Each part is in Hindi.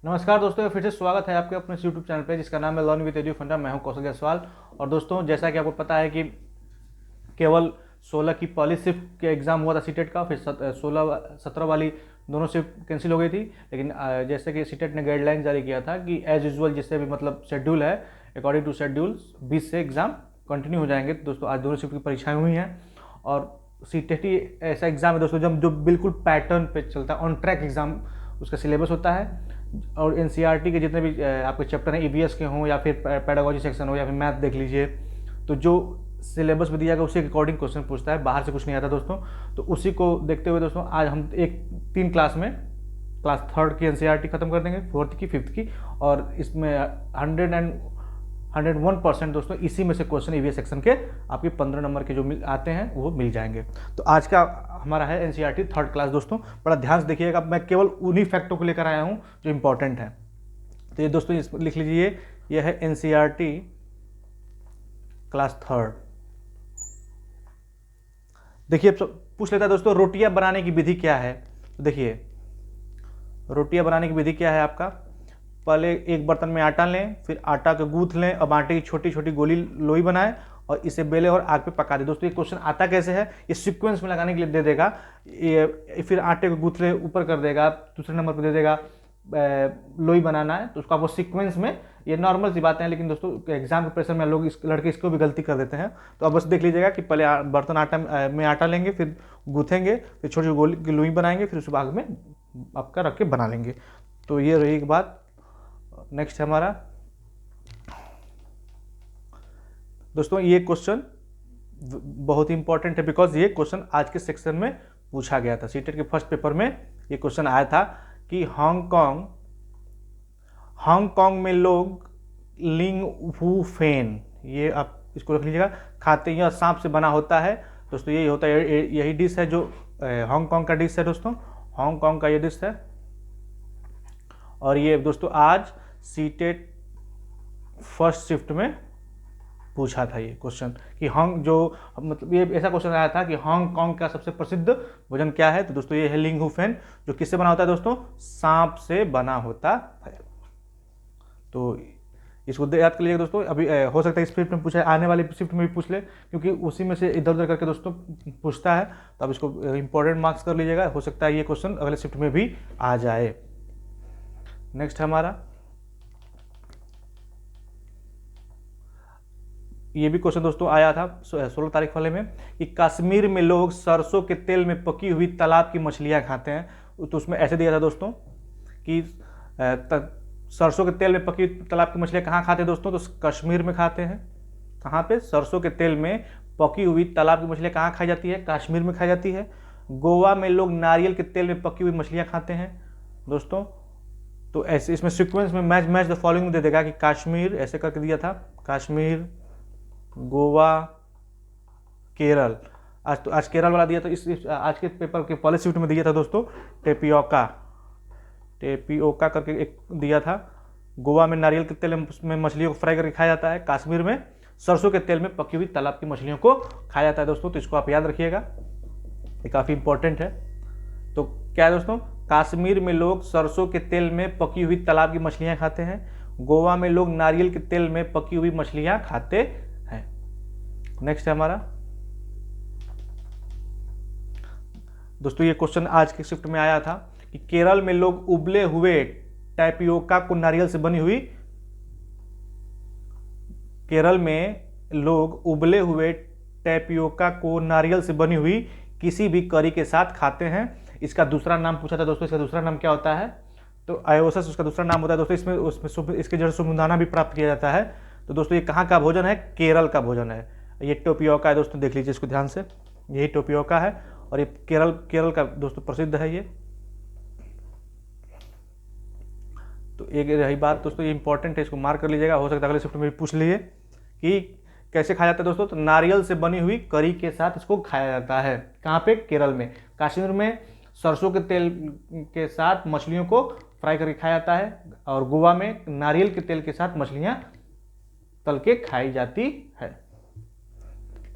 नमस्कार दोस्तों, फिर से स्वागत है आपके अपने यूट्यूब चैनल पे जिसका नाम है लर्न विद एडू फंडा। मैं हूं कौशल जायसवाल। और दोस्तों, जैसा कि आपको पता है कि केवल 16 की पहली शिफ्ट के एग्ज़ाम हुआ था सीटेट का, फिर 16-17 वाली दोनों शिफ्ट कैंसिल हो गई थी। लेकिन जैसे कि सीटेट ने गाइडलाइन जारी किया था कि एज यूजुअल जिससे भी मतलब शेड्यूल है, अकॉर्डिंग टू शेड्यूल 20 से एग्ज़ाम कंटिन्यू हो जाएंगे। तो दोस्तों, आज दोनों शिफ्ट की परीक्षाएं हुई हैं और सीटेट ही ऐसा एग्ज़ाम है दोस्तों जब जो बिल्कुल पैटर्न पे चलता है, ऑन ट्रैक एग्ज़ाम उसका सिलेबस होता है। और एनसीईआरटी के जितने भी आपके चैप्टर हैं, ईवीएस के हों या फिर पेडागोजी सेक्शन हो या फिर मैथ देख लीजिए, तो जो सिलेबस में दिया गया उसी के अकॉर्डिंग क्वेश्चन पूछता है, बाहर से कुछ नहीं आता दोस्तों। तो उसी को देखते हुए दोस्तों आज हम तीन क्लास में क्लास थर्ड की एनसीईआरटी खत्म कर देंगे, फोर्थ की, फिफ्थ की, और इसमें 101% दोस्तों इसी में से क्वेश्चन ईवीएस सेक्शन के आपके 15 नंबर के जो आते हैं वो मिल जाएंगे। तो आज का हमारा है एनसीईआरटी थर्ड क्लास। दोस्तों बड़ा ध्यान से देखिएगा, मैं केवल उन्हीं फैक्टों को लेकर आया हूं जो इंपॉर्टेंट है। तो ये दोस्तों लिख लीजिए, ये है एनसीईआरटी क्लास थर्ड। देखिए पूछ लेता है दोस्तों, रोटियां बनाने की विधि क्या है। तो देखिए रोटियां बनाने की विधि क्या है आपका, पहले एक बर्तन में आटा लें, फिर आटा को गूंथ लें, अब आटे की छोटी छोटी गोली लोई बनाएं और इसे बेले और आग पे पका दें। दोस्तों ये क्वेश्चन आता कैसे है, ये सीक्वेंस में लगाने के लिए दे देगा। ये फिर आटे को गूंथ ले ऊपर कर देगा, दूसरे नंबर पर दे देगा लोई बनाना है, तो उसको आपको सीक्वेंस में, ये नॉर्मल सी बातें हैं, लेकिन दोस्तों एग्जाम के प्रेशर में लोग लड़के इसको भी गलती कर देते हैं। तो अब बस देख लीजिएगा कि पहले बर्तन आटा में आटा लेंगे, फिर गूंथेंगे, फिर छोटी छोटी गोली की लोई बनाएंगे, फिर उस आग में आपका रख के बना लेंगे। तो ये रही एक बात। नेक्स्ट है हमारा दोस्तों, ये क्वेश्चन बहुत ही इंपॉर्टेंट है बिकॉज ये क्वेश्चन आज के सेक्शन में पूछा गया था। सीटेट के फर्स्ट पेपर में ये क्वेश्चन आया था कि हांगकांग में लोग लिंग वू फेन, ये आप इसको रख लीजिएगा, खाते हैं, सांप से बना होता है। दोस्तों यही होता है, यही डिश है जो हांगकांग का डिश है। दोस्तों हांगकांग का ये डिश है। और ये दोस्तों आज सीटेट फर्स्ट शिफ्ट में पूछा था ये क्वेश्चन कि जो मतलब ये ऐसा क्वेश्चन आया था कि हांगकांग का सबसे प्रसिद्ध भोजन क्या है। तो दोस्तों ये है लिंग हू फेन, जो किससे बना होता है दोस्तों, सांप से बना होता है। तो इसको याद कर लीजिएगा दोस्तों। अभी हो सकता है इस शिफ्ट में पूछा है, आने वाली शिफ्ट में भी पूछ ले, क्योंकि उसी में से इधर उधर करके दोस्तों पूछता है। तो अब इसको इंपॉर्टेंट मार्क्स कर लीजिएगा, हो सकता है ये क्वेश्चन अगले शिफ्ट में भी आ जाए। नेक्स्ट है हमारा, ये भी क्वेश्चन दोस्तों आया था 16 तारीख वाले में कि कश्मीर में लोग सरसों के तेल में पकी हुई तालाब की मछलियां खाते हैं। तो उसमें ऐसे दिया था दोस्तों कि सरसों के तेल में पकी हुई तालाब की मछलियां कहाँ खाते हैं दोस्तों, तो कश्मीर में खाते हैं। कहाँ पे, सरसों के तेल में पकी हुई तालाब की मछलियां कहाँ खाई जाती है, कश्मीर में खाई जाती है। गोवा में लोग नारियल के तेल में पकी हुई मछलियां खाते हैं दोस्तों। तो ऐसे इसमें सीक्वेंस में मैच द फॉलोइंग दे देगा कि कश्मीर ऐसे करके दिया था, कश्मीर, गोवा, केरल। आज केरल वाला दिया था। इस आज के पेपर के पहले शिफ्ट में दिया था दोस्तों टेपियोका करके एक दिया था। गोवा में नारियल के तेल में मछलियों को फ्राई करके खाया जाता है, कश्मीर में सरसों के तेल में पकी हुई तालाब की मछलियों को खाया जाता है दोस्तों। तो इसको आप याद रखिएगा, ये काफ़ी इंपॉर्टेंट है। तो क्या है दोस्तों, कश्मीर में लोग सरसों के तेल में पकी हुई तालाब की मछलियां खाते हैं, गोवा में लोग नारियल के तेल में पकी हुई मछलियां खाते हैं। नेक्स्ट है हमारा दोस्तों, ये क्वेश्चन आज के शिफ्ट में आया था कि केरल में लोग उबले हुए टैपियोका को नारियल से बनी हुई, केरल में लोग उबले हुए टैपियोका को नारियल से बनी हुई किसी भी करी के साथ खाते हैं। इसका दूसरा नाम पूछा था दोस्तों, इसका दूसरा नाम क्या होता है, तो आयोसस उसका दूसरा नाम होता है दोस्तों। उसमें इसके जड़ सुमुदाना भी प्राप्त किया जाता है। तो दोस्तों ये कहाँ का भोजन है, केरल का भोजन है। ये टोपियोका है दोस्तों, देख लीजिए इसको ध्यान से, यही टोपियोका है और ये केरल का दोस्तों प्रसिद्ध है ये। तो एक रही बात दोस्तों, ये इंपॉर्टेंट है, इसको मार्क कर लीजिएगा, हो सकता है अगले शिफ्ट में भी पूछ लीजिए कि कैसे खाया जाता है दोस्तों। तो नारियल से बनी हुई करी के साथ इसको खाया जाता है। कहाँ पे, केरल में। कश्मीर में सरसों के तेल के साथ मछलियों को फ्राई करके खाया जाता है, और गोवा में नारियल के तेल के साथ मछलियां तल के खाई जाती है।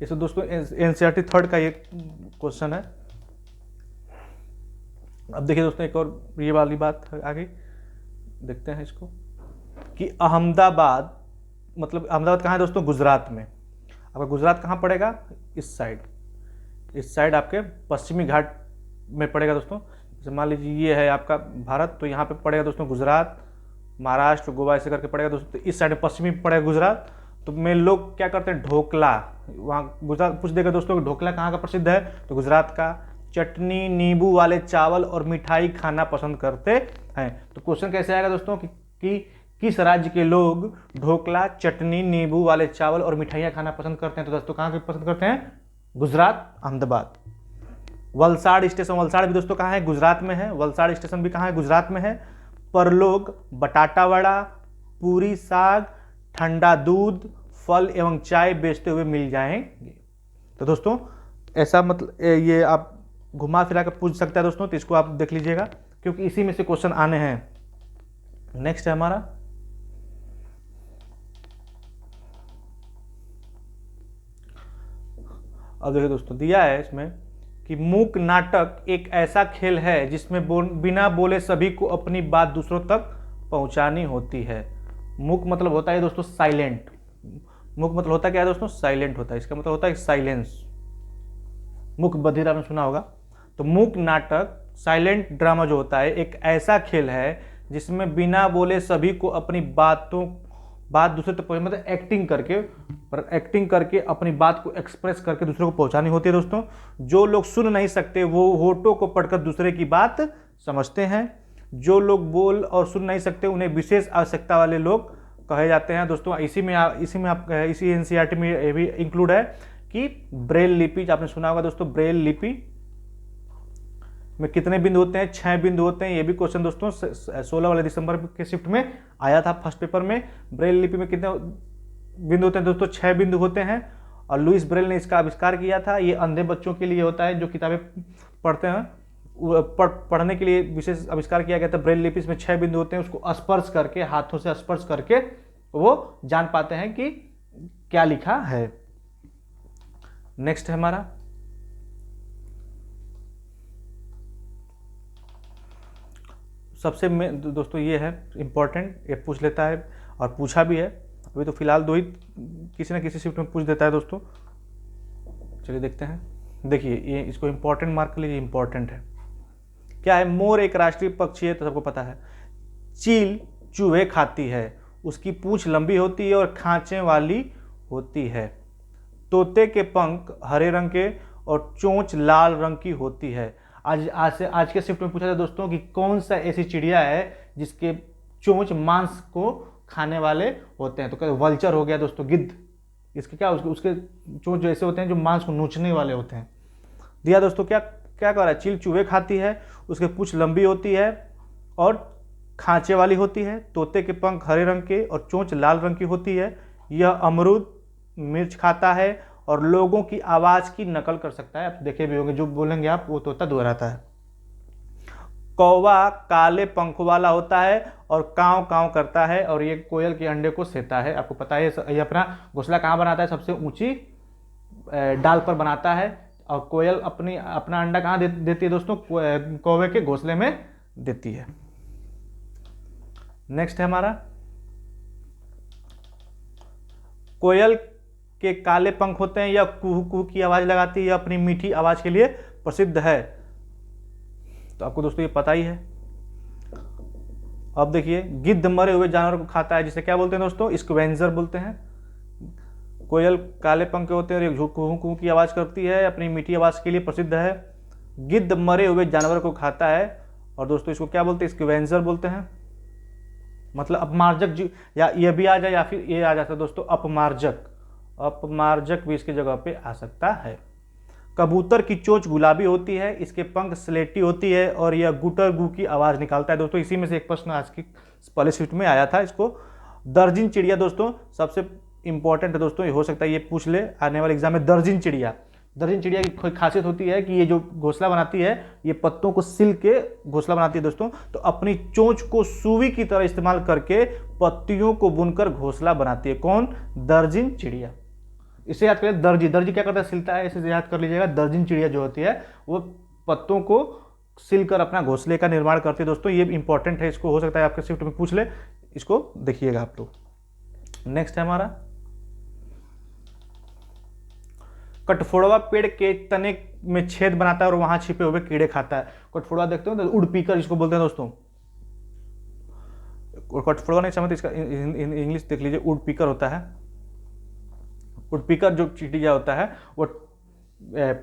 ये दोस्तों एनसीईआरटी थर्ड का ये क्वेश्चन है। अब देखिए दोस्तों, एक और ये वाली बात आ गई देखते हैं इसको कि अहमदाबाद, मतलब अहमदाबाद कहाँ है दोस्तों? गुजरात में। आपका गुजरात कहाँ पड़ेगा? इस साइड, इस साइड आपके पश्चिमी घाट में पड़ेगा दोस्तों। जैसे मान लीजिए ये है आपका भारत, तो यहाँ पे पड़ेगा दोस्तों गुजरात, महाराष्ट्र, गोवा ऐसे करके पड़ेगा दोस्तों। तो इस साइड में पश्चिमी पड़ेगा गुजरात। तो में लोग क्या करते हैं? ढोकला, वहाँ गुजरात पूछ देगा दोस्तों कि ढोकला कहाँ का प्रसिद्ध है, तो गुजरात का। चटनी नींबू वाले चावल और मिठाई खाना पसंद करते हैं। तो क्वेश्चन कैसे आएगा दोस्तों कि किस राज्य के लोग ढोकला, चटनी, नींबू वाले चावल और मिठाइयाँ खाना पसंद करते हैं? तो दोस्तों कहाँ के पसंद करते हैं? गुजरात, अहमदाबाद। वलसाड़ स्टेशन, वलसाड़ भी दोस्तों कहाँ है? गुजरात में है। वलसाड़ स्टेशन भी कहाँ है? गुजरात में है। पर लोग बटाटा वड़ा, पूरी साग, ठंडा दूध, फल एवं चाय बेचते हुए मिल जाएंगे। तो दोस्तों ऐसा मतलब ये आप घुमा फिरा कर पूछ सकता है दोस्तों, तो इसको आप देख लीजिएगा क्योंकि इसी में से क्वेश्चन आने हैं। नेक्स्ट है हमारा, अब देखिए दोस्तों दिया है इसमें कि मूक नाटक एक ऐसा खेल है जिसमें बिना बोले सभी को अपनी बात दूसरों तक पहुंचानी होती है। मूक मतलब होता है दोस्तों साइलेंट। मूक मतलब होता क्या है दोस्तों? साइलेंट होता है। इसका मतलब होता है साइलेंस। मूक बधिर आपने सुना होगा। तो मूक नाटक, साइलेंट ड्रामा जो होता है, एक ऐसा खेल है जिसमें बिना बोले सभी को अपनी बात दूसरे तक पहुंचे, मतलब एक्टिंग करके अपनी बात को एक्सप्रेस करके दूसरे को पहुंचानी होती है दोस्तों। जो लोग सुन नहीं सकते वो होठों को पढ़कर दूसरे की बात समझते हैं। जो लोग बोल और सुन नहीं सकते उन्हें विशेष आवश्यकता वाले लोग कहे जाते हैं दोस्तों। इसी एनसीईआरटी में ये भी इंक्लूड है कि ब्रेल लिपि, आपने सुना होगा दोस्तों। ब्रेल लिपि में कितने बिंदु होते हैं? 6 बिंदु होते हैं। ये भी क्वेश्चन दोस्तों 16 वाले दिसंबर के शिफ्ट में आया था फर्स्ट पेपर में। ब्रेल लिपि में कितने बिंदु होते हैं दोस्तों? 6 बिंदु होते हैं। और लुइस ब्रेल ने इसका आविष्कार किया था। ये अंधे बच्चों के लिए होता है जो किताबें पढ़ते हैं, पढ़ने के लिए विशेष आविष्कार किया गया था। ब्रेल लिपि में 6 बिंदु होते हैं। उसको स्पर्श करके, हाथों से स्पर्श करके वो जान पाते हैं कि क्या लिखा है। नेक्स्ट है हमारा, सबसे दोस्तों ये है इंपॉर्टेंट, ये पूछ लेता है और पूछा भी है। अभी तो फिलहाल 2 ही किसी न किसी शिफ्ट में पूछ देता है दोस्तों। चलिए देखते हैं। देखिए ये इसको इंपॉर्टेंट मार्क के लिए इंपॉर्टेंट है। क्या है? मोर एक राष्ट्रीय पक्षी है, तो सबको पता है। चील चूहे खाती है, उसकी पूंछ लंबी होती है और खांचे वाली होती है। तोते के पंख हरे रंग के और चोंच लाल रंग की होती है। आज के शिफ्ट में पूछा था दोस्तों कि कौन सा ऐसी चिड़िया है जिसके चोंच मांस को खाने वाले होते हैं? तो वल्चर हो गया दोस्तों, गिद्ध। इसके क्या उसके चोंच जो ऐसे होते हैं जो मांस को नोचने वाले होते हैं। दिया दोस्तों क्या क्या कर रहा है? चील चूहे खाती है, उसके पूंछ लंबी होती है और खांचे वाली होती है। तोते के पंख हरे रंग के और चोंच लाल रंग की होती है। यह अमरूद, मिर्च खाता है और लोगों की आवाज की नकल कर सकता है। आप देखे भी होंगे, जो बोलेंगे आप वो तोता दोहराता है। कौवा काले पंख वाला होता है और कांव कांव करता है और ये कोयल के अंडे को सेता है। आपको पता है ये अपना घोंसला कहाँ बनाता है? सबसे ऊंची डाल पर बनाता है। और कोयल अपना अंडा कहाँ देती है दोस्तों? कौवे के घोंसले में देती है। नेक्स्ट है हमारा, कोयल के काले पंख होते हैं, यह कुहू कुहू की आवाज लगाती है, यह अपनी मीठी आवाज के लिए प्रसिद्ध है। तो आपको दोस्तों ये पता ही है। अब देखिए, गिद्ध मरे हुए जानवर को खाता है, जिसे क्या बोलते हैं दोस्तों? स्क्वेंजर बोलते हैं। कोयल काले पंख के होते हैं और ये कुहू कुहू की आवाज करती है, अपनी मीठी आवाज के लिए प्रसिद्ध है। गिद्ध मरे हुए जानवर को खाता है और दोस्तों इसको क्या बोलते हैं? स्क्वेंजर बोलते हैं। मतलब अपमार्जक, या ये भी आ जाए या फिर ये आ जाता है दोस्तों अपमार्जक। अपमार्जक भी इसकी जगह पे आ सकता है। कबूतर की चोंच गुलाबी होती है, इसके पंख स्लेटी होती है और यह गुटर गु की आवाज निकालता है। दोस्तों इसी में से एक प्रश्न आज की पहले शिफ्ट में आया था। इसको दर्जन चिड़िया दोस्तों सबसे इंपॉर्टेंट है दोस्तों, ये हो सकता है ये पूछ ले आने वाले एग्जाम में। दर्जन चिड़िया की कोई खासियत होती है कि ये जो घोंसला बनाती है ये पत्तों को सिल के घोंसला बनाती है दोस्तों। तो अपनी चोंच को सुई की तरह इस्तेमाल करके पत्तियों को बुनकर घोंसला बनाती है। कौन? दर्जन चिड़िया। इसे याद करें, दर्जी क्या करता है? सिलता है। इसे याद कर लीजिएगा। दर्जन चिड़िया जो होती है वो पत्तों को सिलकर अपना घोंसले का निर्माण करती है दोस्तों। ये इंपॉर्टेंट है, इसको हो सकता है आपके शिफ्ट में पूछ ले, इसको देखिएगा आप लोग। नेक्स्ट है हमारा कठफोड़वा पेड़ के तने में छेद बनाता है और वहां छिपे हुए कीड़े खाता है। कठफोड़वा देखते हो, उड़पीकर इसको बोलते हैं दोस्तों। कठफोड़वा नहीं समझते, इसका इंग्लिश देख लीजिए, उड़पीकर होता है। उड़पीकर जो चींटिया होता है वो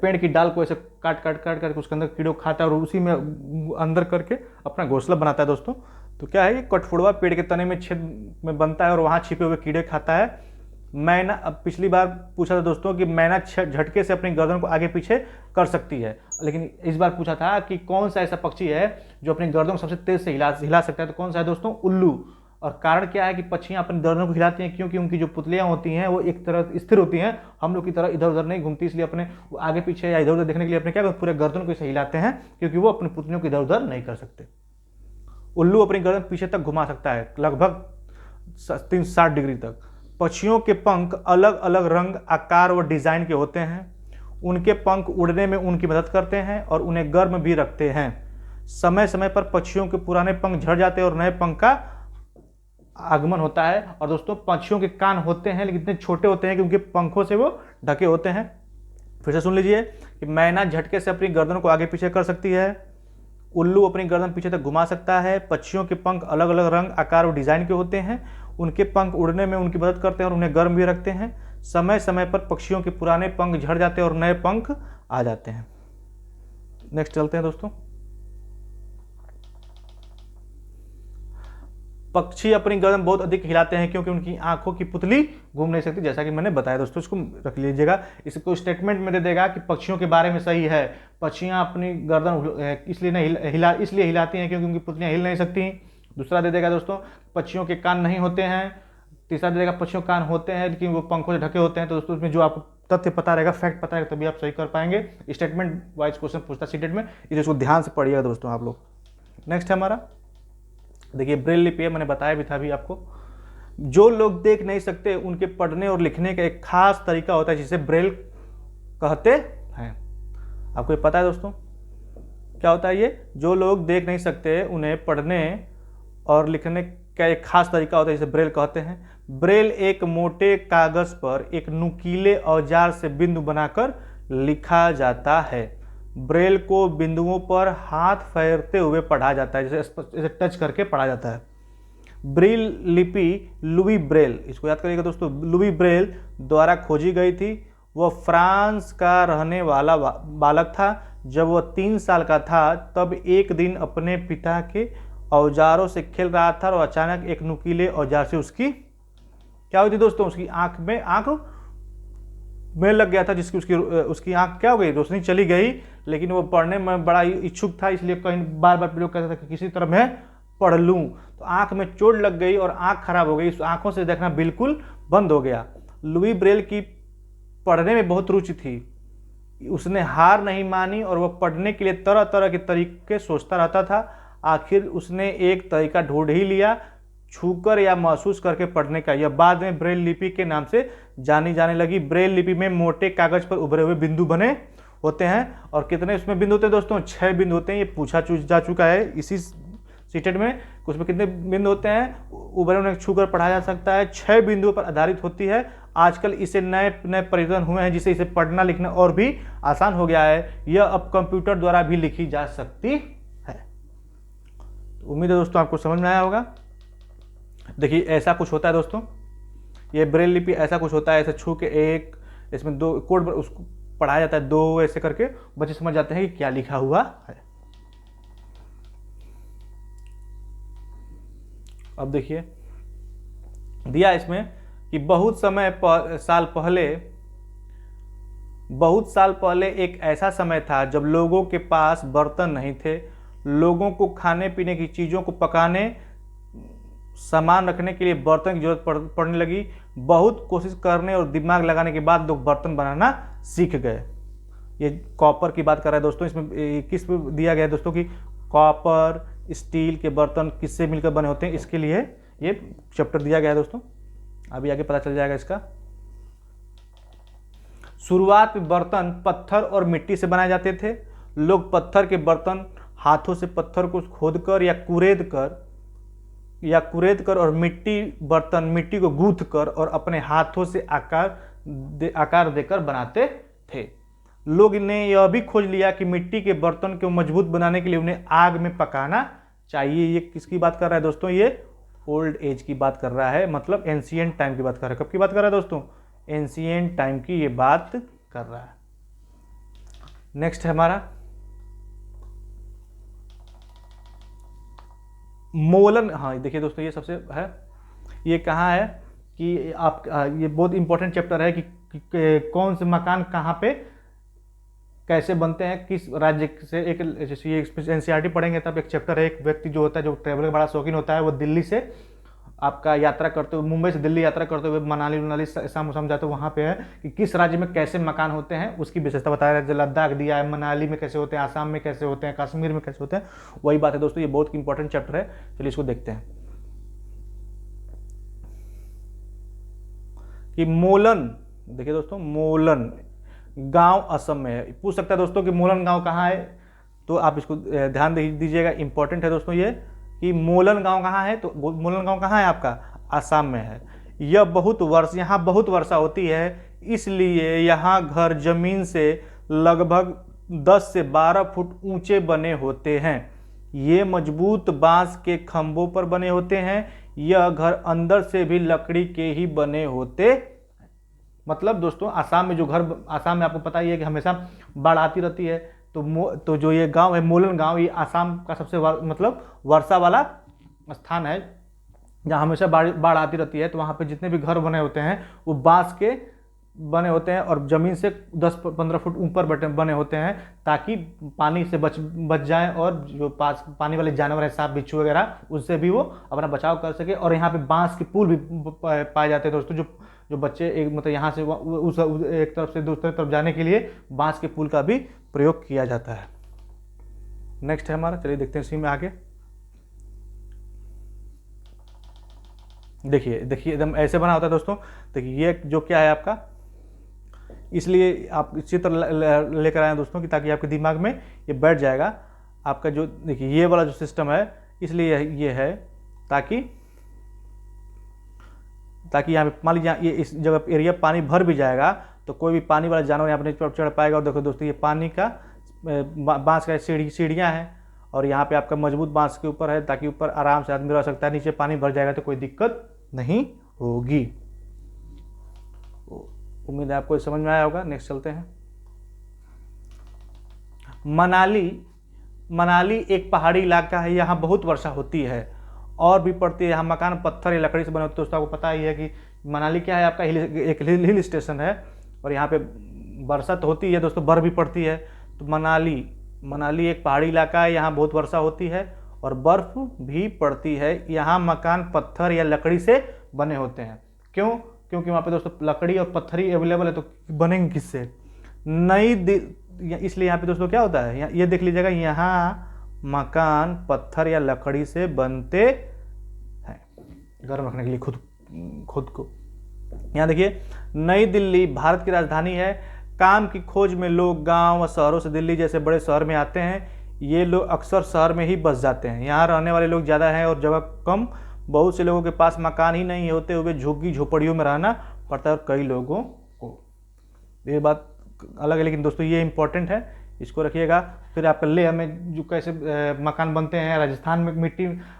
पेड़ की डाल को ऐसे काट काट काट करके उसके अंदर कीड़ों खाता है और उसी में अंदर करके अपना घोंसला बनाता है दोस्तों। तो क्या है, ये कठफोड़वा पेड़ के तने में छेद में बनता है और वहां छिपे हुए कीड़े खाता है। मैना, अब पिछली बार पूछा था दोस्तों कि मैना झटके से अपनी गर्दन को आगे पीछे कर सकती है, लेकिन इस बार पूछा था कि कौन सा ऐसा पक्षी है जो अपनी गर्दन को सबसे तेज से हिला सकता है। तो कौन सा है दोस्तों? उल्लू। और कारण क्या है कि पक्षियां अपनी गर्दन को हिलाती हैं? क्योंकि उनकी जो पुतलियां होती हैं वो एक तरह स्थिर होती हैं, हम लोग की तरह इधर उधर नहीं घूमती, इसलिए अपने आगे पीछे या इधर उधर देखने के लिए अपने क्या पूरे गर्दन को इसे हिलाते हैं, क्योंकि वो अपनी पुतलियों को इधर उधर नहीं कर सकते। उल्लू अपनी गर्दन पीछे तक घुमा सकता है, लगभग 360 डिग्री तक। पक्षियों के पंख अलग अलग रंग, आकार व डिजाइन के होते हैं। उनके पंख उड़ने में उनकी मदद करते हैं और उन्हें गर्म भी रखते हैं। समय समय पर पक्षियों के पुराने पंख झड़ जाते हैं और नए पंख का आगमन होता है। और दोस्तों पक्षियों के कान होते हैं लेकिन इतने छोटे होते हैं कि उनके पंखों से वो ढके होते हैं। फिर से सुन लीजिए कि मैना झटके से अपनी गर्दन को आगे पीछे कर सकती है, उल्लू अपनी गर्दन पीछे तक घुमा सकता है, पक्षियों के पंख अलग अलग रंग, आकार और डिजाइन के होते हैं, उनके पंख उड़ने में उनकी मदद करते हैं और उन्हें गर्म भी रखते हैं। समय समय पर पक्षियों के पुराने पंख झड़ जाते हैं और नए पंख आ जाते हैं। नेक्स्ट चलते हैं दोस्तों। पक्षी अपनी गर्दन बहुत अधिक हिलाते हैं क्योंकि उनकी आंखों की पुतली घूम नहीं सकती, जैसा कि मैंने बताया दोस्तों। इसको रख लीजिएगा, इसको स्टेटमेंट में दे देगा कि पक्षियों के बारे में सही है। पक्षियां अपनी गर्दन इसलिए नहीं इसलिए हिलाती हैं क्योंकि उनकी पुतलियां हिल नहीं सकती। दूसरा दे देगा दोस्तों पक्षियों के कान नहीं होते हैं। तीसरा दे देगा पक्षियों के कान होते हैं लेकिन वो पंखों से ढके होते हैं। तो दोस्तों इसमें जो आपको तथ्य पता रहेगा, फैक्ट पता रहेगा, तभी आप सही कर पाएंगे। स्टेटमेंट वाइज क्वेश्चन पूछता है सीटेट में, इसको ध्यान से पढ़िएगा दोस्तों आप लोग। नेक्स्ट है हमारा, देखिए ब्रेल लिपि है, मैंने बताया भी था अभी आपको। जो लोग देख नहीं सकते उनके पढ़ने और लिखने का एक खास तरीका होता है जिसे ब्रेल कहते हैं। आपको ये पता है दोस्तों क्या होता है ये? जो लोग देख नहीं सकते उन्हें पढ़ने और लिखने का एक खास तरीका होता है जिसे ब्रेल कहते हैं। ब्रेल एक मोटे कागज पर एक नुकीले औजार से बिंदु बनाकर लिखा जाता है। ब्रेल को बिंदुओं पर हाथ फेरते हुए पढ़ा जाता है, जैसे टच करके पढ़ा जाता है। ब्रेल लिपि लुई ब्रेल, इसको याद करिएगा दोस्तों, लुई ब्रेल द्वारा खोजी गई थी। वह फ्रांस का रहने वाला बालक था। जब वह 3 साल का था तब एक दिन अपने पिता के औजारों से खेल रहा था और अचानक एक नुकीले औजार से उसकी क्या हुई थी दोस्तों? उसकी आंख में लग गया था, जिसकी उसकी आंख क्या हो गई? रोशनी चली गई। लेकिन वो पढ़ने में बड़ा इच्छुक था, इसलिए कहीं बार बार प्रयोग करता था कि किसी तरह मैं पढ़ लूँ। तो आंख में चोट लग गई और आंख खराब हो गई, उस आंखों से देखना बिल्कुल बंद हो गया। लुई ब्रेल की पढ़ने में बहुत रुचि थी। उसने हार नहीं मानी और वह पढ़ने के लिए तरह तरह के तरीके सोचता रहता था। आखिर उसने एक तरीका ढूंढ ही लिया, छूकर या महसूस करके पढ़ने का। यह बाद में ब्रेल लिपि के नाम से जानी जाने लगी। ब्रेल लिपि में मोटे कागज पर उभरे हुए बिंदु बने होते हैं। और कितने उसमें बिंदु होते हैं दोस्तों? 6 बिंदु होते हैं। ये पूछा जा चुका है इसी सीटेट में। उसमें कितने बिंदु होते हैं? उभरे उन्हें छूकर पढ़ा जा सकता है। 6 बिंदुओं पर आधारित होती है। आजकल इसे नए नए परिवर्तन हुए हैं जिससे इसे पढ़ना लिखना और भी आसान हो गया है। यह अब कंप्यूटर द्वारा भी लिखी जा सकती है। उम्मीद है दोस्तों आपको समझ में आया होगा। देखिए ऐसा कुछ होता है दोस्तों, ये ब्रेल लिपि ऐसा कुछ होता है। ऐसे छू के एक, इसमें 2 कोड उसको पढ़ाया जाता है, 2 ऐसे करके बच्चे समझ जाते हैं कि क्या लिखा हुआ है। अब देखिए दिया इसमें कि बहुत साल पहले एक ऐसा समय था जब लोगों के पास बर्तन नहीं थे। लोगों को खाने पीने की चीज़ों को पकाने, सामान रखने के लिए बर्तन की जरूरत पड़ने लगी। बहुत कोशिश करने और दिमाग लगाने के बाद लोग बर्तन बनाना सीख गए। ये कॉपर की बात कर रहा है दोस्तों। इसमें किस पे दिया गया है दोस्तों कि कॉपर स्टील के बर्तन किससे मिलकर बने होते हैं, इसके लिए ये चैप्टर दिया गया है दोस्तों। अभी आगे पता चल जाएगा इसका। शुरुआत में बर्तन पत्थर और मिट्टी से बनाए जाते थे। लोग पत्थर के बर्तन हाथों से पत्थर को खोदकर या कुरेद कर और मिट्टी को गूंथ कर और अपने हाथों से आकार देकर बनाते थे। लोग ने यह भी खोज लिया कि मिट्टी के बर्तन को मजबूत बनाने के लिए उन्हें आग में पकाना चाहिए। ये किसकी बात कर रहा है दोस्तों? ये ओल्ड एज की बात कर रहा है, मतलब एंशिएंट टाइम की बात कर रहा है। कब की बात कर रहा है दोस्तों? एंशिएंट टाइम की ये बात कर रहा है। नेक्स्ट है हमारा मोलन। हाँ देखिए दोस्तों, ये सबसे है, ये कहाँ है कि आप ये बहुत इंपॉर्टेंट चैप्टर है कि कौन से मकान कहाँ पे कैसे बनते हैं, किस राज्य से। एक जैसे ये एनसीईआरटी पढ़ेंगे तब एक चैप्टर है, एक व्यक्ति जो होता है, जो ट्रैवल का बड़ा शौकीन होता है, वो दिल्ली से आपका यात्रा करते हुए, मुंबई से दिल्ली यात्रा करते हुए मनाली शाम जाते, वहाँ पे है कि किस राज्य में कैसे मकान होते हैं, उसकी विशेषता बताया है। लद्दाख दिया है, मनाली में कैसे होते हैं, आसाम में कैसे होते हैं, कश्मीर में कैसे होते हैं, वही बात है दोस्तों। ये बहुत इंपॉर्टेंट चैप्टर है, चलिए इसको देखते हैं कि मोलन। देखिए दोस्तों, मोलन गांव असम में है। पूछ सकता है दोस्तों कि मोलन गांव कहाँ है, तो आप इसको ध्यान दीजिएगा, इंपॉर्टेंट है दोस्तों ये कि मोलन गांव कहाँ है। तो मोलन गांव कहाँ है आपका? असम में है। यहाँ बहुत वर्षा होती है, इसलिए यहाँ घर जमीन से लगभग 10 से 12 फुट ऊंचे बने होते हैं। ये मजबूत बांस के खंभों पर बने होते हैं। यह घर अंदर से भी लकड़ी के ही बने होते। मतलब दोस्तों, आसाम में आपको पता ही है कि हमेशा बाढ़ आती रहती है। तो जो ये गांव है मोलन गांव, ये आसाम का सबसे मतलब वर्षा वाला स्थान है जहाँ हमेशा बाढ़ आती रहती है। तो वहाँ पे जितने भी घर बने होते हैं वो बांस के बने होते हैं और ज़मीन से 10-15 फुट ऊपर बने होते हैं, ताकि पानी से बच जाए और जो पास पानी वाले जानवर है, सांप बिच्छू वगैरह, उससे भी वो अपना बचाव कर सके। और यहाँ पे बांस के पुल भी पाए जाते हैं दोस्तों, जो बच्चे एक मतलब यहाँ से उस एक तरफ से दूसरी तरफ जाने के लिए बांस के पुल का भी प्रयोग किया जाता है। नेक्स्ट है हमारा, चलिए देखते हैं इसी में आगे। देखिए एकदम ऐसे बना होता है दोस्तों। देखिए ये जो क्या है आपका, इसलिए आप चित्र लेकर आए दोस्तों कि ताकि आपके दिमाग में ये बैठ जाएगा आपका। जो देखिए ये वाला जो सिस्टम है, इसलिए ये है ताकि यहाँ पे मान लीजिए ये इस जगह एरिया पानी भर भी जाएगा तो कोई भी पानी वाला जानवर यहाँ पे चढ़ पाएगा। और देखो दोस्तों, ये पानी का बांस का सीढ़ियाँ हैं और यहाँ पे आपका मजबूत बांस के ऊपर है, ताकि ऊपर आराम से आदमी रह सकता है। नीचे पानी भर जाएगा तो कोई दिक्कत नहीं होगी। उम्मीद है आपको समझ में आया होगा। नेक्स्ट चलते हैं। मनाली एक पहाड़ी इलाका है, यहाँ बहुत वर्षा होती है और भी पड़ती है। यहाँ मकान पत्थर या लकड़ी से बने होते हैं। दोस्तों आपको पता ही है कि मनाली क्या है आपका, एक हिल स्टेशन है और यहाँ पे वर्षा तो होती है दोस्तों, बर्फ भी पड़ती है। तो मनाली एक पहाड़ी इलाका है, यहाँ बहुत वर्षा होती है और बर्फ भी पड़ती है। यहाँ मकान पत्थर या लकड़ी से बने होते हैं। क्यों? क्योंकि वहाँ पे दोस्तों लकड़ी और पत्थर ही अवेलेबल है, तो बनेंगे किससे? इसलिए यहाँ पे दोस्तों क्या होता है, ये देख लीजिएगा, यहाँ मकान पत्थर या लकड़ी से बनते हैं गर्म रखने के लिए खुद को। यहाँ देखिए, नई दिल्ली भारत की राजधानी है। काम की खोज में लोग गांव व शहरों से दिल्ली जैसे बड़े शहर में आते हैं। ये लोग अक्सर शहर में ही बस जाते हैं। यहाँ रहने वाले लोग ज़्यादा हैं और जगह कम। बहुत से लोगों के पास मकान ही नहीं होते हुए झुग्गी झोपड़ियों में रहना पड़ता है और कई लोगों को। ये बात अलग है, लेकिन दोस्तों ये इंपॉर्टेंट है, इसको रखिएगा। फिर आपका लेह में जो कैसे मकान बनते हैं, राजस्थान में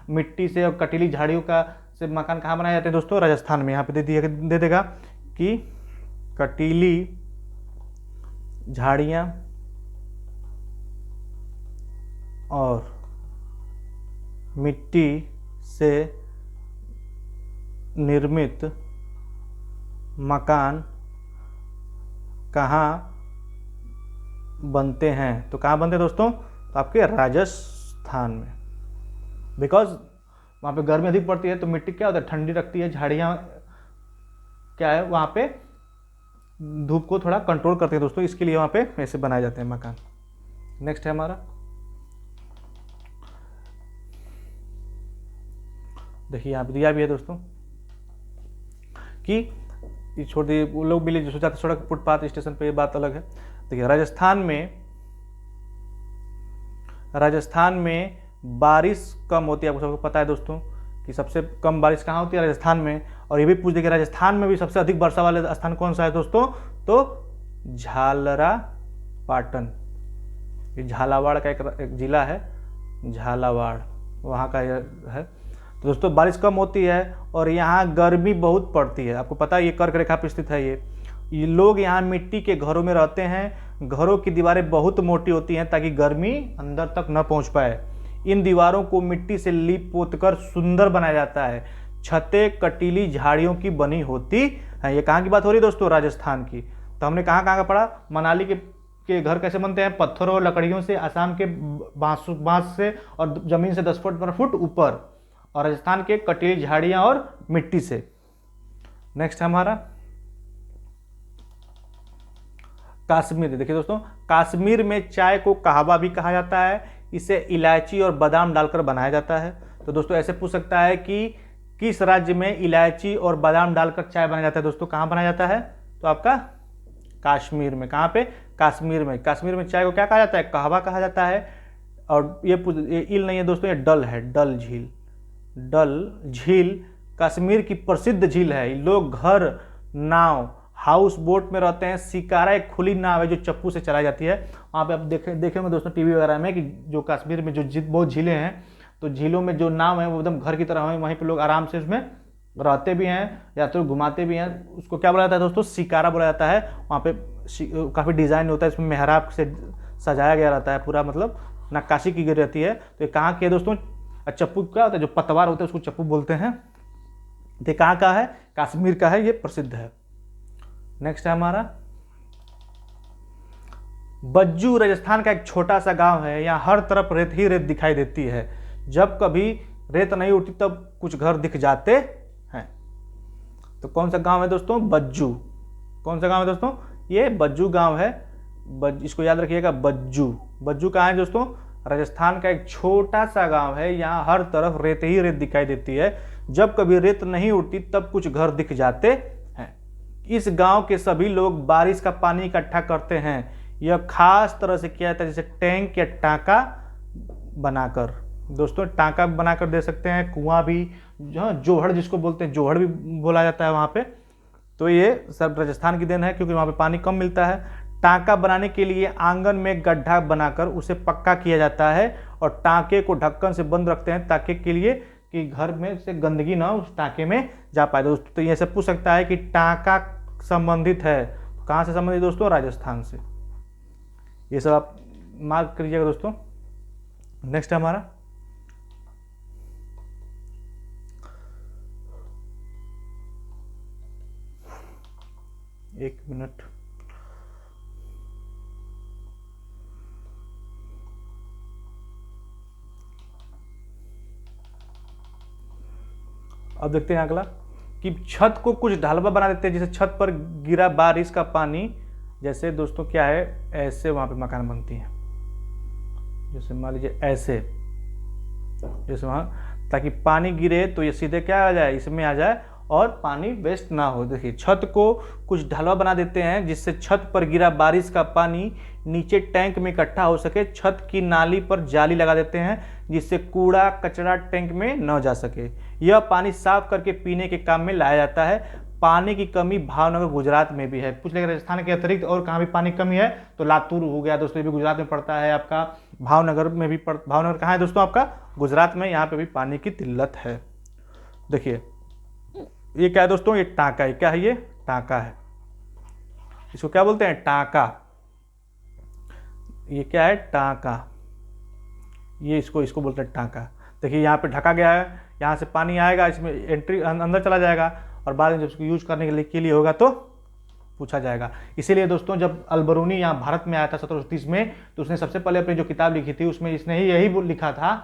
मिट्टी से और कटीली झाड़ियों का से मकान कहाँ बनाए जाते हैं दोस्तों? राजस्थान में। यहाँ पे दे देगा कि कटीली झाड़ियाँ और मिट्टी से निर्मित मकान कहाँ बनते हैं? तो कहाँ बनते हैं दोस्तों? तो आपके राजस्थान में। बिकॉज वहाँ पे गर्मी अधिक पड़ती है तो मिट्टी क्या होता है, ठंडी रखती है। झाड़ियाँ क्या है, वहाँ पे धूप को थोड़ा कंट्रोल करते हैं दोस्तों, इसके लिए वहाँ पे ऐसे बनाए जाते हैं मकान। नेक्स्ट है हमारा, देखिए यहाँ पे दिया भी है दोस्तों कि छोड़ दिए वो लोग मिले जो सोचा सड़क फुटपाथ स्टेशन पे, ये बात अलग है। देखिए राजस्थान में राजस्थान में बारिश कम होती है। आपको सबको पता है दोस्तों कि सबसे कम बारिश कहाँ होती है, राजस्थान में। और ये भी पूछ देखिए राजस्थान में भी सबसे अधिक वर्षा वाले स्थान कौन सा है दोस्तों, तो झालरा पाटन, ये झालावाड़ का एक जिला है, झालावाड़, वहाँ का यह है। तो दोस्तों बारिश कम होती है और यहाँ गर्मी बहुत पड़ती है। आपको पता है ये कर्क रेखा पर स्थित है। ये लोग यहाँ मिट्टी के घरों में रहते हैं। घरों की दीवारें बहुत मोटी होती हैं ताकि गर्मी अंदर तक न पहुँच पाए। इन दीवारों को मिट्टी से लीप पोतकर सुंदर बनाया जाता है। छतें कटीली झाड़ियों की बनी होती है। ये कहाँ की बात हो रही है दोस्तों, राजस्थान की। तो हमने कहाँ कहाँ का पढ़ा, मनाली के घर कैसे बनते हैं, पत्थरों और लकड़ियों से, आसाम के बांस से और जमीन से 10 फुट 12 फुट ऊपर, और राजस्थान के कटीली झाड़ियां और मिट्टी से। नेक्स्ट हमारा कश्मीर। देखिए दोस्तों, कश्मीर में चाय को कहवा भी कहा जाता है। इसे इलायची और बादाम डालकर बनाया जाता है। तो दोस्तों ऐसे पूछ सकता है कि किस राज्य में इलायची और बादाम डालकर चाय बनाया जाता है। दोस्तों कहाँ बनाया जाता है, तो आपका कश्मीर में। कहाँ पे, कश्मीर में। कश्मीर में चाय को क्या कहा जाता है, कहवा कहा जाता है। और ये इल नहीं है दोस्तों, ये डल है, डल झील। डल झील कश्मीर की प्रसिद्ध झील है। लोग घर, नाव, हाउस बोट में रहते हैं। शिकारा एक खुली नाव है जो चप्पू से चलाई जाती है। वहाँ पे आप देखेंगे दोस्तों टीवी वगैरह में कि जो कश्मीर में जो बहुत झीलें हैं, तो झीलों में जो नाव है वो एकदम घर की तरह है। वहीं पे लोग आराम से उसमें रहते भी हैं, या तो घुमाते भी हैं। उसको क्या बोला जाता है दोस्तों, शिकारा बोला जाता है। वहाँ पे काफ़ी डिज़ाइन होता है, इसमें मेहराब से सजाया गया रहता है पूरा, मतलब नक्काशी की गई रहती है। तो ये कहाँ की है दोस्तों, चप्पू क्या होता है, जो पतवार होता है उसको चप्पू बोलते हैं। तो कहाँ का है, कश्मीर का है, ये प्रसिद्ध है। नेक्स्ट है हमारा बज्जू। राजस्थान का एक छोटा सा गांव है। यहाँ हर तरफ रेत ही रेत दिखाई देती है। जब कभी रेत नहीं उठती तब कुछ घर दिख जाते हैं। तो कौन सा गांव है दोस्तों, बज्जू। कौन सा गांव है दोस्तों, ये बज्जू गांव है। इसको याद रखिएगा, बज्जू। बज्जू कहाँ है दोस्तों, राजस्थान का एक छोटा सा गांव है। यहाँ हर तरफ रेत ही रेत दिखाई देती है। जब कभी रेत नहीं उठती तब कुछ घर दिख जाते हैं। इस गांव के सभी लोग बारिश का पानी इकट्ठा करते हैं। यह खास तरह से किया जाता है, जैसे टैंक या टाँका बनाकर। दोस्तों टाँका बनाकर दे सकते हैं, कुआं भी, जोहड़ जिसको बोलते हैं, जोहड़ भी बोला जाता है वहाँ पे। तो ये सब राजस्थान की देन है, क्योंकि वहाँ पे पानी कम मिलता है। टाँका बनाने के लिए आंगन में गड्ढा बनाकर उसे पक्का किया जाता है और टाँके को ढक्कन से बंद रखते हैं, ताकि के लिए कि घर में से गंदगी ना उस टाँके में जा पाए। दोस्तों तो ये सब पूछ सकता है कि टाँका संबंधित है, कहाँ से संबंधित दोस्तों, राजस्थान से। ये सब आप मार्क करिएगा दोस्तों। नेक्स्ट है हमारा एक मिनट, अब देखते हैं अगला कि छत को कुछ ढालवा बना देते हैं। जैसे छत पर गिरा बारिश का पानी, जैसे दोस्तों क्या है, ऐसे वहाँ पे मकान बनती है। जैसे मान लीजिए ऐसे, जैसे वहाँ, ताकि पानी गिरे तो ये सीधे क्या आ जाए, इसमें आ जाए और पानी वेस्ट ना हो। देखिए छत को कुछ ढलवा बना देते हैं जिससे छत पर गिरा बारिश का पानी नीचे टैंक में इकट्ठा हो सके। छत की नाली पर जाली लगा देते हैं जिससे कूड़ा कचरा टैंक में न जा सके। यह पानी साफ करके पीने के काम में लाया जाता है। पानी की कमी भावनगर गुजरात में भी है। पूछ लेंगे राजस्थान के अतिरिक्त और कहाँ भी पानी कमी है, तो लातूर हो गया दोस्तों, ये भी गुजरात में पड़ता है। आपका भावनगर में भी भावनगर कहाँ है दोस्तों, आपका गुजरात में। यहाँ पे भी पानी की किल्लत है। देखिए ये क्या है दोस्तों, ये टाँका है। क्या है ये, टाँका है। इसको क्या बोलते हैं, टाँका। ये क्या है, टाँका। ये इसको बोलते हैं टाँका। देखिए यहाँ पे ढका गया है, यहाँ से पानी आएगा, इसमें एंट्री अंदर चला जाएगा और बाद में जब इसको यूज करने के लिए होगा तो पूछा जाएगा। इसीलिए दोस्तों जब अलबरूनी यहाँ भारत में आया था 1730 में, तो उसने सबसे पहले अपनी जो किताब लिखी थी उसमें इसने ही यही लिखा था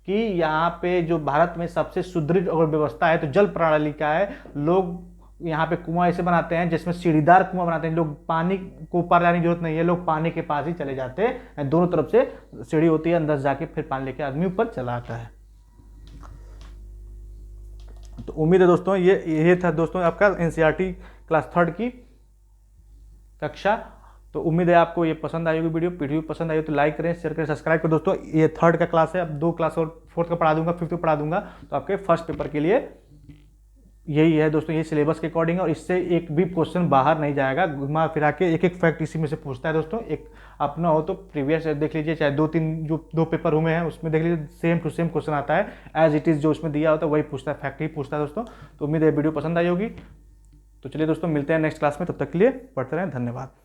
कि यहाँ पे जो भारत में सबसे सुदृढ़ और व्यवस्था है तो जल प्रणाली का है। लोग यहाँ पे कुआं ऐसे बनाते हैं जिसमें सीढ़ीदार कुआं बनाते हैं। लोग पानी को ऊपर जाने की जरूरत नहीं है, लोग पानी के पास ही चले जाते हैं। दोनों तरफ से सीढ़ी होती है, अंदर जाके फिर पानी लेके आदमी ऊपर चला आता है। तो उम्मीद है दोस्तों ये था दोस्तों आपका एनसीईआरटी क्लास 3 की कक्षा। तो उम्मीद है आपको ये पसंद आई होगी वीडियो पसंद आई हो तो लाइक करें, शेयर करें, सब्सक्राइब करें। दोस्तों ये 3rd का क्लास है, अब 2 क्लास और 4th का पढ़ा दूंगा, 5th का पढ़ा दूंगा। तो आपके फर्स्ट पेपर के लिए यही है दोस्तों, ये सिलेबस के अकॉर्डिंग है और इससे एक भी क्वेश्चन बाहर नहीं जाएगा। घुमा फिरा के एक एक फैक्ट इसी में से पूछता है दोस्तों। एक अपना हो तो प्रीवियस देख लीजिए, चाहे 2-3 जो 2 पेपर हुए हैं उसमें देख लीजिए, सेम टू सेम क्वेश्चन आता है, एज इट इज़ जो उसमें दिया होता है वही पूछता है, फैक्ट ही पूछता है दोस्तों। तो उम्मीद है वीडियो पसंद आई होगी। तो चलिए दोस्तों मिलते हैं नेक्स्ट क्लास में, तब तक के लिए पढ़ते रहें, धन्यवाद।